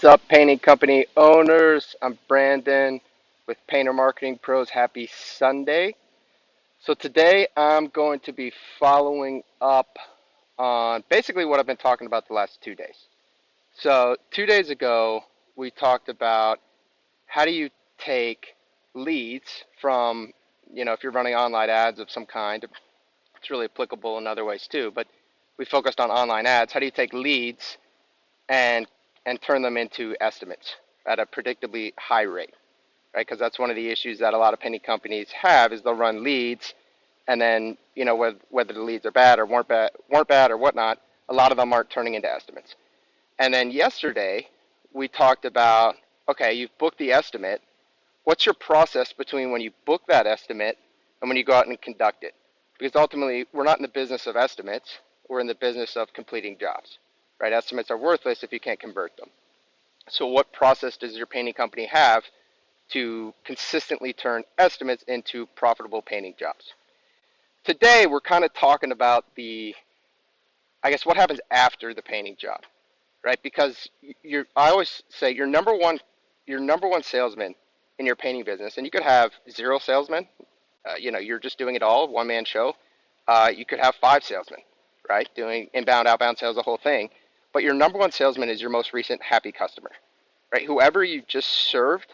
What's up, painting company owners? I'm Brandon with Painter Marketing Pros. Happy Sunday. So today I'm going to be following up on basically what I've been talking about the last 2 days. So 2 days ago, we talked about how do you take leads from, if you're running online ads of some kind, it's really applicable in other ways too, but we focused on online ads. How do you take leads and turn them into estimates at a predictably high rate, right? Because that's one of the issues that a lot of painting companies have is they'll run leads, and then whether the leads are bad or weren't bad or whatnot, a lot of them aren't turning into estimates. And then yesterday we talked about, okay, you've booked the estimate. What's your process between when you book that estimate and when you go out and conduct it? Because ultimately, we're not in the business of estimates. We're in the business of completing jobs, right? Estimates are worthless if you can't convert them. So what process does your painting company have to consistently turn estimates into profitable painting jobs? Today, we're kind of talking about what happens after the painting job, right? Because I always say your number one salesman in your painting business, and you could have zero salesmen, you're just doing it all, one man show. You could have five salesmen, right? Doing inbound, outbound sales, the whole thing. But your number one salesman is your most recent happy customer, right? Whoever you just served,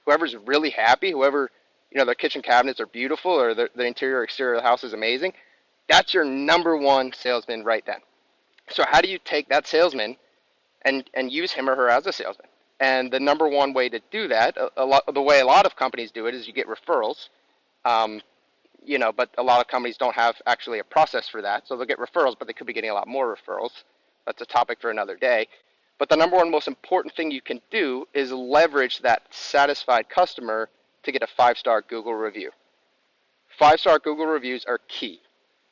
whoever's really happy, whoever, their kitchen cabinets are beautiful or the interior exterior of the house is amazing, that's your number one salesman right then. So how do you take that salesman and use him or her as a salesman? And the number one way to do that, the way a lot of companies do it, is you get referrals. Um, but a lot of companies don't have actually a process for that. So they'll get referrals, but they could be getting a lot more referrals. That's a topic for another day. But the number one most important thing you can do is leverage that satisfied customer to get a 5-star Google review. 5-star Google reviews are key,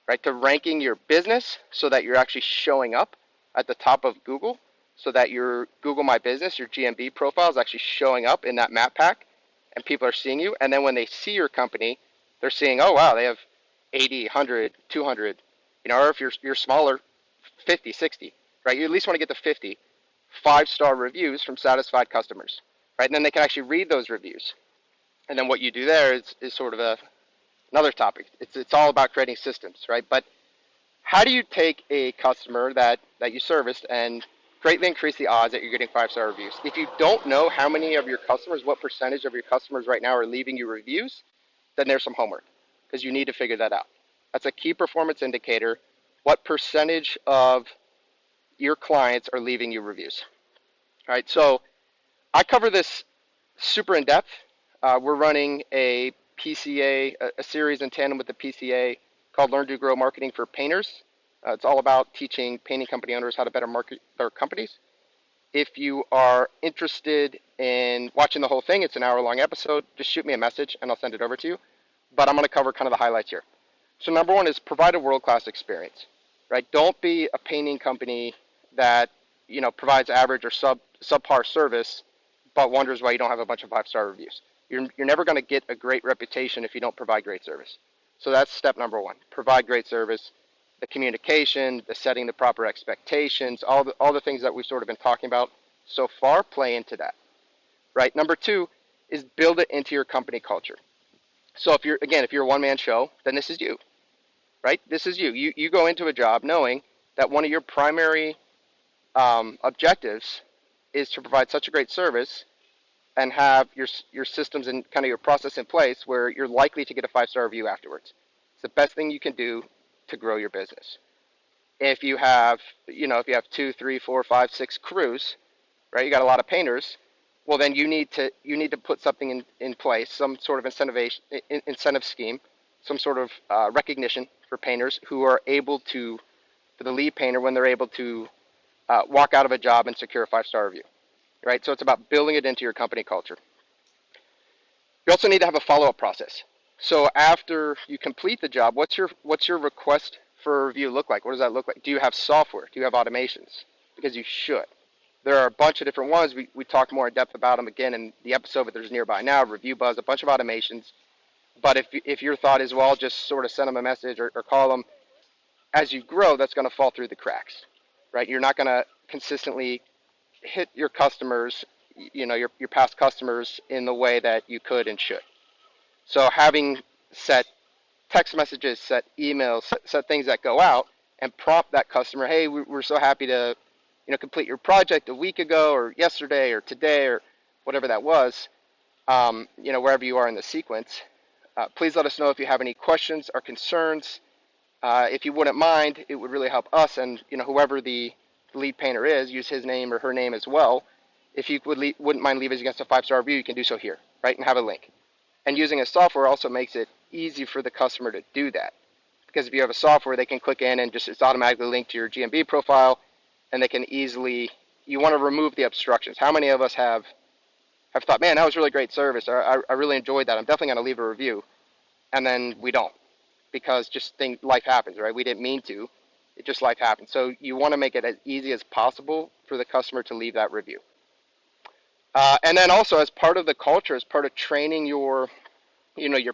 right, to ranking your business so that you're actually showing up at the top of Google, so that your Google My Business, your GMB profile is actually showing up in that map pack and people are seeing you. And then when they see your company, they're seeing, oh, wow, they have 80, 100, 200, or if you're smaller, 50, 60, right? You at least want to get to 50 5-star reviews from satisfied customers, right? And then they can actually read those reviews. And then what you do there is sort of another topic. It's all about creating systems, right? But how do you take a customer that you serviced and greatly increase the odds that you're getting 5-star reviews? If you don't know how many of your customers, what percentage of your customers right now are leaving you reviews, then there's some homework because you need to figure that out. That's a key performance indicator. What percentage of your clients are leaving you reviews? All right, so I cover this super in depth. We're running a PCA, a series in tandem with the PCA called Learn to Grow Marketing for Painters. It's all about teaching painting company owners how to better market their companies. If you are interested in watching the whole thing, it's an hour-long episode. Just shoot me a message and I'll send it over to you. But I'm going to cover kind of the highlights here. So number one is provide a world-class experience, right? Don't be a painting company that provides average or subpar service, but wonders why you don't have a bunch of 5-star reviews. You're never going to get a great reputation if you don't provide great service. So that's step number one. Provide great service. The communication, the setting the proper expectations, all the things that we've sort of been talking about so far play into that, right? Number two is build it into your company culture. So if you're a one-man show, then this is you, right? This is you. You go into a job knowing that one of your primary objectives is to provide such a great service and have your systems and kind of your process in place where you're likely to get a 5-star review afterwards. It's the best thing you can do to grow your business. If you have 2, 3, 4, 5, 6 crews, right? You got a lot of painters. Well, then you need to put something in place, some sort of incentive scheme, some sort of recognition for painters who are able to, for the lead painter, when they're able to walk out of a job and secure a 5-star review, right? So it's about building it into your company culture. You also need to have a follow-up process. So after you complete the job, what's your request for a review look like? What does that look like? Do you have software? Do you have automations? Because you should. There are a bunch of different ones. We talked more in depth about them again in the episode, but there's Nearby Now, Review Buzz, a bunch of automations. But if your thought is, well, just sort of send them a message or call them, as you grow, that's going to fall through the cracks, right? You're not going to consistently hit your customers, your past customers in the way that you could and should. So having set text messages, set emails, set things that go out and prompt that customer, hey, we're so happy to, complete your project a week ago or yesterday or today or whatever that was, wherever you are in the sequence. Please let us know if you have any questions or concerns. If you wouldn't mind, it would really help us and, whoever the lead painter is, use his name or her name as well. If you wouldn't mind leaving us a 5-star review, you can do so here, right, and have a link. And using a software also makes it easy for the customer to do that. Because if you have a software, they can click in and it's automatically linked to your GMB profile, and they can easily, you want to remove the obstructions. How many of us have thought, man, that was really great service. I really enjoyed that. I'm definitely going to leave a review. And then we don't, because life happens, right? We didn't mean to. It just life happens. So you want to make it as easy as possible for the customer to leave that review. And then also as part of the culture, as part of training your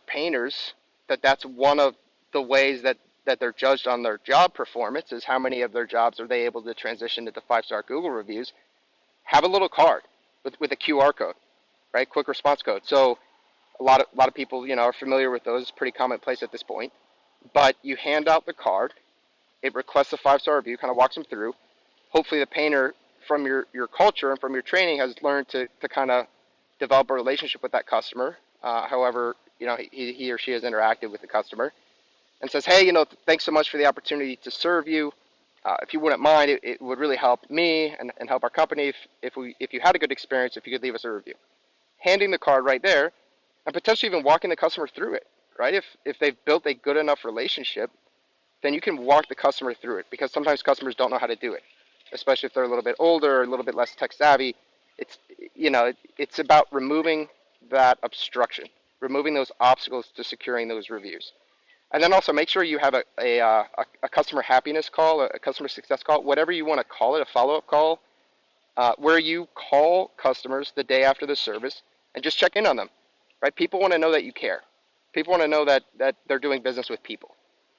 painters, that's one of the ways that they're judged on their job performance is how many of their jobs are they able to transition into 5-star Google reviews. Have a little card with a QR code, right? Quick response code. So a lot of people, are familiar with those. It's pretty commonplace at this point. But you hand out the card. It requests a 5-star review, kind of walks them through. Hopefully the painter from your culture and from your training has learned to kind of develop a relationship with that customer. However, he or she has interacted with the customer and says, hey, thanks so much for the opportunity to serve you. If you wouldn't mind, it would really help me and help our company if you had a good experience, if you could leave us a review. Handing the card right there and potentially even walking the customer through it, right? If they've built a good enough relationship, then you can walk the customer through it, because sometimes customers don't know how to do it, especially if they're a little bit older, a little bit less tech savvy. It's about removing that obstruction, removing those obstacles to securing those reviews. And then also make sure you have a customer happiness call, a customer success call, whatever you want to call it, a follow-up call, where you call customers the day after the service and just check in on them, right? People want to know that you care. People want to know that they're doing business with people,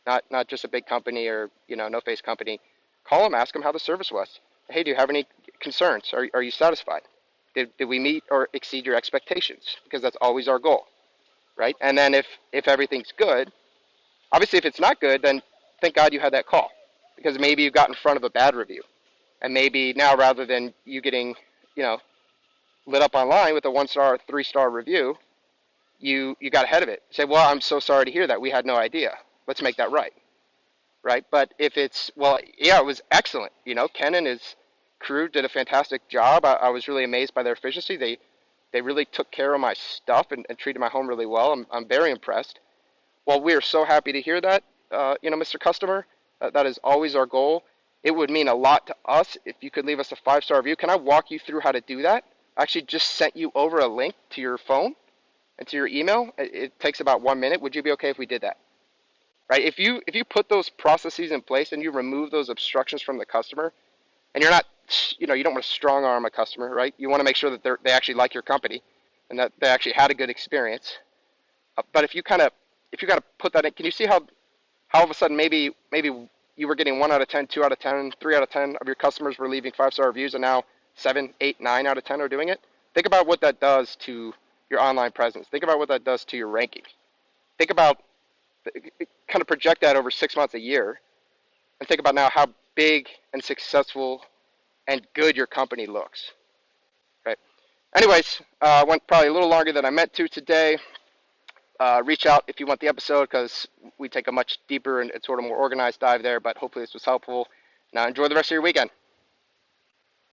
not just a big company or, no-face company. Call them, ask them how the service was. Hey, do you have any concerns? Are you satisfied? Did we meet or exceed your expectations? Because that's always our goal, right? And then if everything's good, obviously if it's not good, then thank God you had that call, because maybe you got in front of a bad review. And maybe now, rather than you getting, lit up online with a 1-star, 3-star review, you got ahead of it. Say, well, I'm so sorry to hear that. We had no idea. Let's make that right. Right? But if it's, well, yeah, it was excellent. Ken and his crew did a fantastic job. I was really amazed by their efficiency. They really took care of my stuff and treated my home really well. I'm very impressed. Well, we are so happy to hear that, Mr. Customer. That is always our goal. It would mean a lot to us if you could leave us a 5-star review. Can I walk you through how to do that? I actually just sent you over a link to your phone and to your email. It takes about 1 minute. Would you be okay if we did that? Right? If you put those processes in place and you remove those obstructions from the customer, and you're not, you don't want to strong arm a customer, right? You want to make sure that they actually like your company and that they actually had a good experience. But if you got to put that in, can you see how all of a sudden maybe you were getting 1 out of 10, 2 out of 10, 3 out of 10 of your customers were leaving 5-star reviews, and now 7, 8, 9 out of 10 are doing it? Think about what that does to your online presence. Think about what that does to your ranking. Think about, kind of project that over 6 months, a year, and think about now how big and successful and good your company looks. Right? Anyways, went probably a little longer than I meant to today. Reach out if you want the episode, because we take a much deeper and sort of more organized dive there, but hopefully this was helpful. Now enjoy the rest of your weekend.